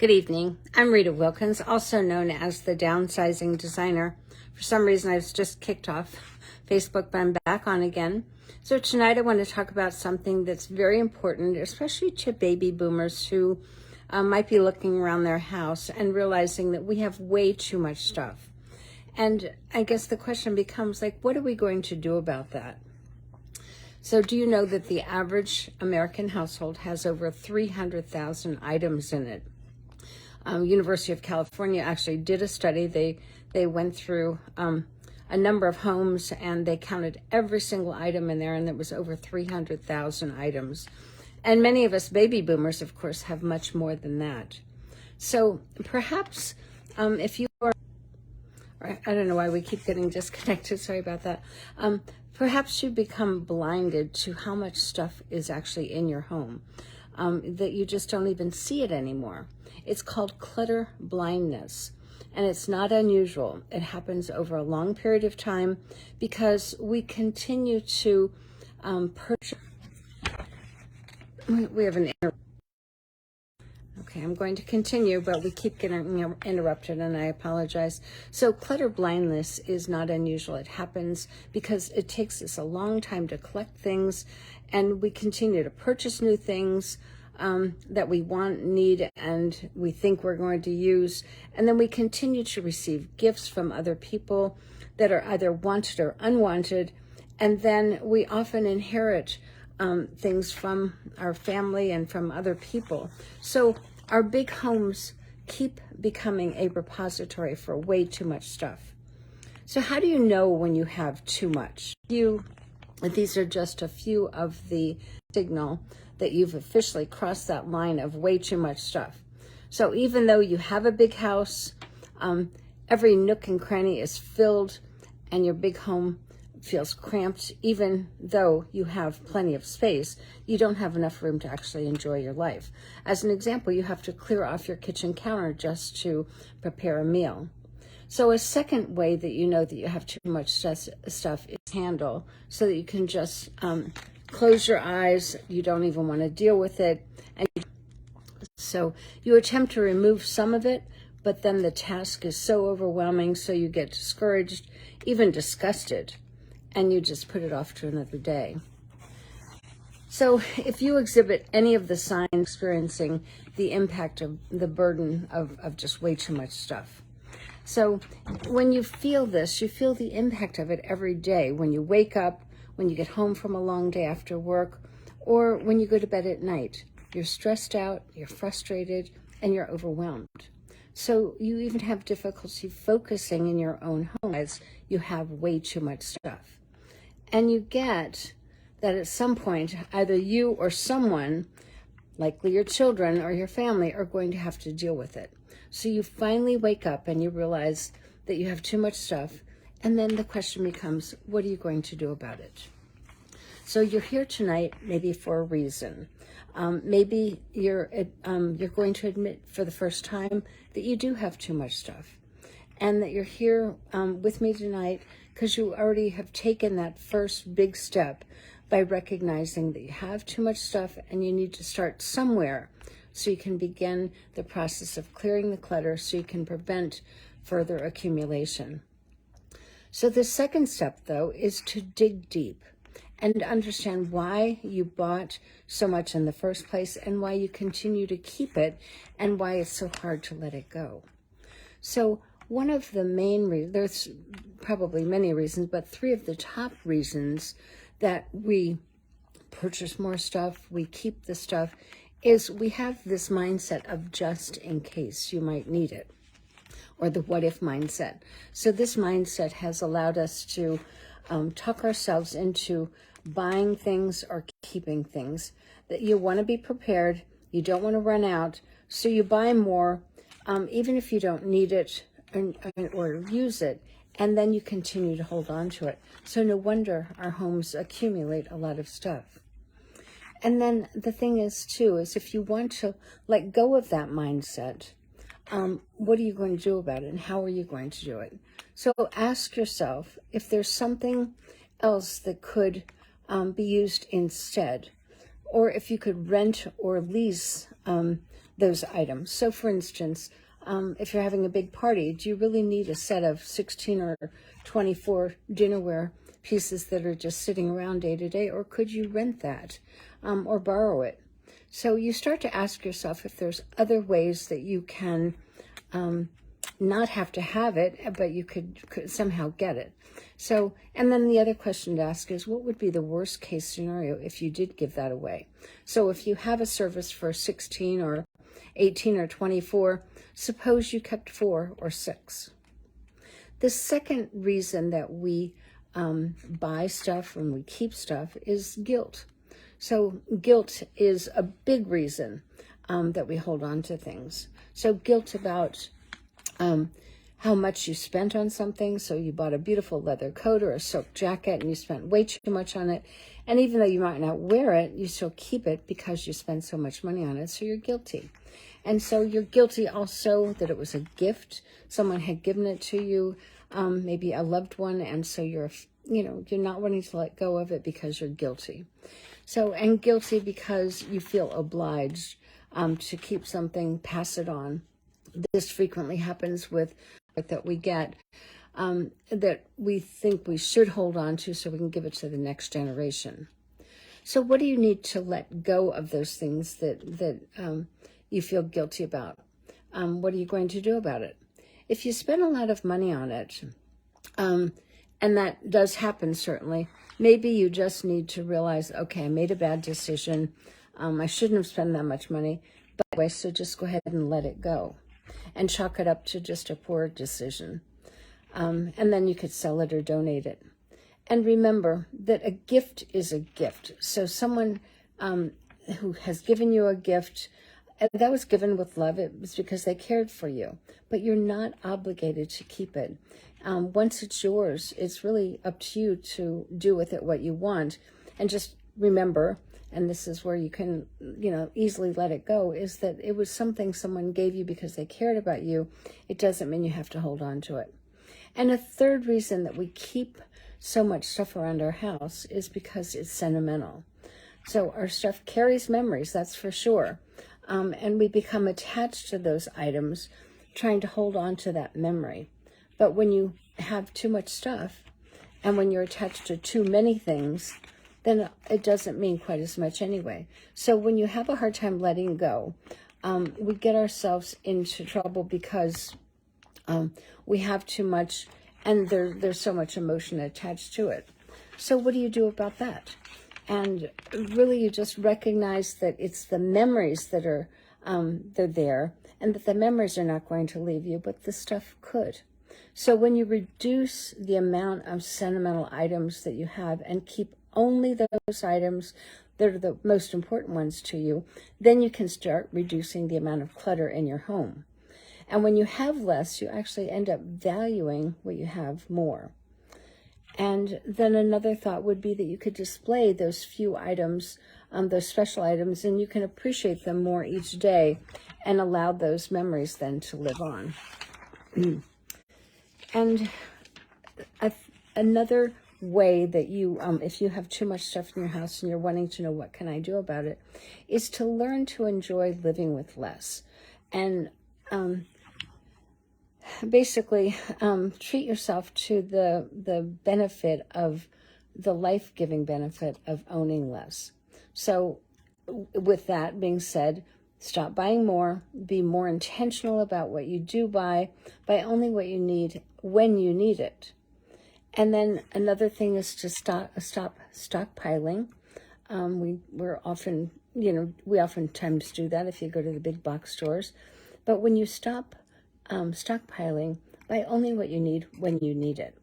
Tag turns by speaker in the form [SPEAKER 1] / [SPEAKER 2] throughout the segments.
[SPEAKER 1] Good evening. I'm Rita Wilkins, also known as the Downsizing Designer. For some reason, I was just kicked off Facebook, but I'm back on again. So tonight I want to talk about something that's very important, especially to baby boomers who might be looking around their house and realizing that we have way too much stuff. And I guess the question becomes, like, what are we going to do about that? So do you know that the average American household has over 300,000 items in it? University of California actually did a study. They went through a number of homes and they counted every single item in there, and there was over 300,000 items. And many of us baby boomers, of course, have much more than that. So perhaps if you are, I don't know why we keep getting disconnected, sorry about that. Perhaps you become blinded to how much stuff is actually in your home, that you just don't even see it anymore. It's called clutter blindness, and it's not unusual. It happens over a long period of time because we continue to purchase. We have an error. Okay, I'm going to continue, but we keep getting interrupted, and I apologize. So clutter blindness is not unusual. It happens because it takes us a long time to collect things, and we continue to purchase new things that we want, need, and we think we're going to use. And then we continue to receive gifts from other people that are either wanted or unwanted. And then we often inherit things from our family and from other people. So our big homes keep becoming a repository for way too much stuff. So how do you know when you have too much? These are just a few of the signal that you've officially crossed that line of way too much stuff. So even though you have a big house, every nook and cranny is filled and your big home feels cramped, even though you have plenty of space, you don't have enough room to actually enjoy your life. As an example, you have to clear off your kitchen counter just to prepare a meal. So a second way that you know that you have too much stuff is handle, so that you can just close your eyes. You don't even want to deal with it. And so you attempt to remove some of it, but then the task is so overwhelming, so you get discouraged, even disgusted, and you just put it off to another day. So if you exhibit any of the signs experiencing the impact of the burden of just way too much stuff. So when you feel this, you feel the impact of it every day. When you wake up, when you get home from a long day after work, or when you go to bed at night. You're stressed out, you're frustrated, and you're overwhelmed. So you even have difficulty focusing in your own home as you have way too much stuff. And you get that at some point, either you or someone, likely your children or your family, are going to have to deal with it. So you finally wake up and you realize that you have too much stuff, and then the question becomes, what are you going to do about it? So you're here tonight maybe for a reason. Maybe you're going to admit for the first time that you do have too much stuff, and that you're here with me tonight because you already have taken that first big step by recognizing that you have too much stuff and you need to start somewhere so you can begin the process of clearing the clutter so you can prevent further accumulation. So the second step, though, is to dig deep and understand why you bought so much in the first place and why you continue to keep it and why it's so hard to let it go. So one of the main reasons, there's probably many reasons, but three of the top reasons that we purchase more stuff, we keep the stuff, is we have this mindset of just in case you might need it, or the what if mindset. So this mindset has allowed us to talk ourselves into buying things or keeping things, that you want to be prepared, you don't want to run out, so you buy more, even if you don't need it or use it, and then you continue to hold on to it. So no wonder our homes accumulate a lot of stuff. And then the thing is, too, is if you want to let go of that mindset, what are you going to do about it, and how are you going to do it? So ask yourself if there's something else that could be used instead, or if you could rent or lease those items. So for instance, if you're having a big party, do you really need a set of 16 or 24 dinnerware pieces that are just sitting around day to day, or could you rent that or borrow it? So you start to ask yourself if there's other ways that you can not have to have it, but you could somehow get it. So, and then the other question to ask is, what would be the worst case scenario if you did give that away? So if you have a service for 16 or 18 or 24, suppose you kept 4 or 6. The second reason that we buy stuff and we keep stuff is guilt. So guilt is a big reason that we hold on to things. So guilt about how much you spent on something. So you bought a beautiful leather coat or a silk jacket and you spent way too much on it. And even though you might not wear it, you still keep it because you spent so much money on it. So you're guilty. And so you're guilty also that it was a gift. Someone had given it to you, maybe a loved one. And so you're not wanting to let go of it because you're guilty. So, and guilty because you feel obliged to keep something, pass it on. This frequently happens with that we get that we think we should hold on to so we can give it to the next generation. So what do you need to let go of those things that you feel guilty about? What are you going to do about it? If you spend a lot of money on it, and that does happen certainly, maybe you just need to realize, okay, I made a bad decision. I shouldn't have spent that much money, but anyway, so just go ahead and let it go and chalk it up to just a poor decision. And then you could sell it or donate it. And remember that a gift is a gift. So someone who has given you a gift, that was given with love, it was because they cared for you. But you're not obligated to keep it. Once it's yours, it's really up to you to do with it what you want. And just remember, and this is where you can, easily let it go, is that it was something someone gave you because they cared about you. It doesn't mean you have to hold on to it. And a third reason that we keep so much stuff around our house is because it's sentimental. So our stuff carries memories, that's for sure. And we become attached to those items, trying to hold on to that memory. But when you have too much stuff, and when you're attached to too many things, then it doesn't mean quite as much anyway. So when you have a hard time letting go, we get ourselves into trouble because we have too much, and there's so much emotion attached to it. So what do you do about that? And really, you just recognize that it's the memories that are they're there, and that the memories are not going to leave you, but the stuff could. So when you reduce the amount of sentimental items that you have and keep only those items that are the most important ones to you, then you can start reducing the amount of clutter in your home. And when you have less, you actually end up valuing what you have more. And then another thought would be that you could display those few items, those special items, and you can appreciate them more each day and allow those memories then to live on. And another way that you, if you have too much stuff in your house and you're wanting to know what can I do about it, is to learn to enjoy living with less. And basically treat yourself to the benefit of the life-giving benefit of owning less. So with that being said, stop buying more, be more intentional about what you do buy only what you need when you need it. And then another thing is to stop stockpiling. We oftentimes do that if you go to the big box stores. But when you stop stockpiling, buy only what you need when you need it.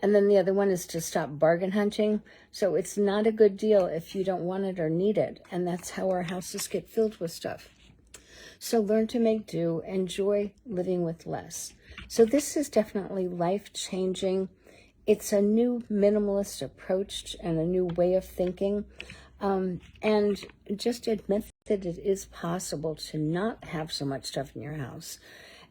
[SPEAKER 1] And then the other one is to stop bargain hunting. So it's not a good deal if you don't want it or need it. And that's how our houses get filled with stuff. So learn to make do, enjoy living with less. So this is definitely life-changing. It's a new minimalist approach and a new way of thinking. And just admit that it is possible to not have so much stuff in your house.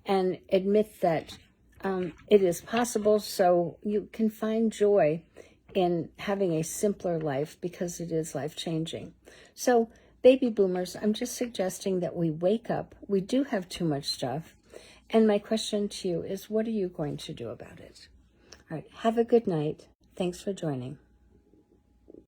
[SPEAKER 1] And admit that it is possible, so you can find joy in having a simpler life because it is life-changing. So baby boomers, I'm just suggesting that we wake up. We do have too much stuff. And my question to you is, what are you going to do about it? All right. Have a good night. Thanks for joining.